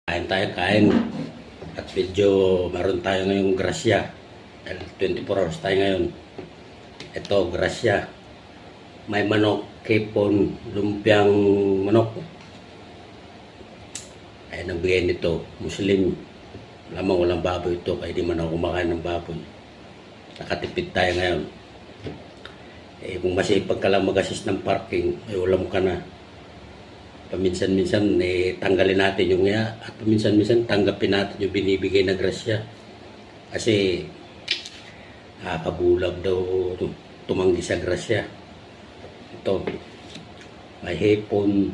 Kain tayo, kain. At medyo meron tayo ngayong grasya. Dahil 24 hours tayo ngayon. Ito, grasya. May manok, kipon, lumpiang manok. Ay nagbigay nito, Muslim. Lamang walang baboy ito, kaya di man ako kumakain ng baboy. Nakatipid tayo ngayon. Kung masipag ka lang mag-assist ng parking, ay ulam ka na. Paminsan-minsan tanggalin natin yung nga at paminsan-minsan tanggapin natin yung binibigay na grasya. Kasi kabulag daw tumanggi sa grasya. Ito, may hipon,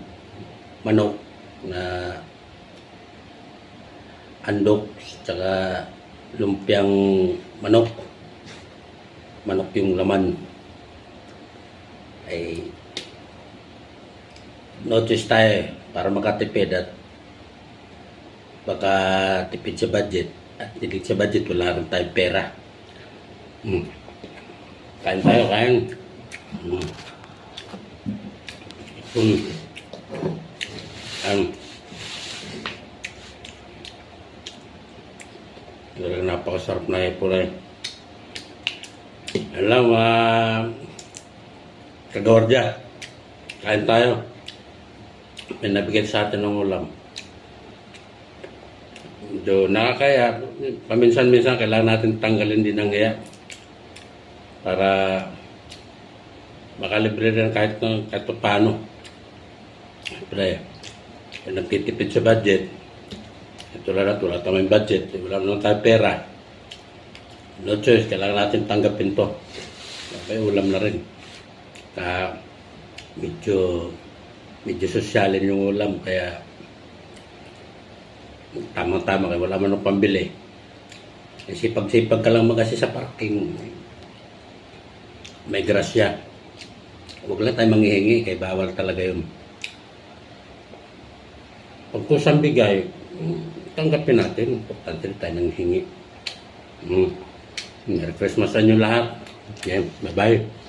manok na andok, tsaka lumpiang manok. Manok yung laman. Ay notice tayo para makatipid at baka tipid sa budget at tipid sa budget wala rin tayong pera. Kain tayo, kain. Talagang napakasarap na ipon eh. Alam, kagawardya, kain tayo. May nabigyan sa atin ng ulam. Medyo nakakaya. Paminsan-minsan kailangan natin tanggalin din ang iya para makalibre rin kahit paano. Siyempre, nagtitipid sa budget. Ito lang natin, wala tayong budget. Wala naman tayong pera. No choice, kailangan natin tanggapin to. Kaya ulam na rin. Medyo sosyalin yung ulam, kaya tamang-tama, kaya wala man ng pambili. Sipag-sipag ka lang mag-assist sa parking, may grasya. Huwag lang tayo manghihingi, kaya bawal talaga yun. Pag kusang bigay, tanggapin natin. Importante tayo nang hingi. Merry Christmas sa inyo lahat. Okay, bye-bye.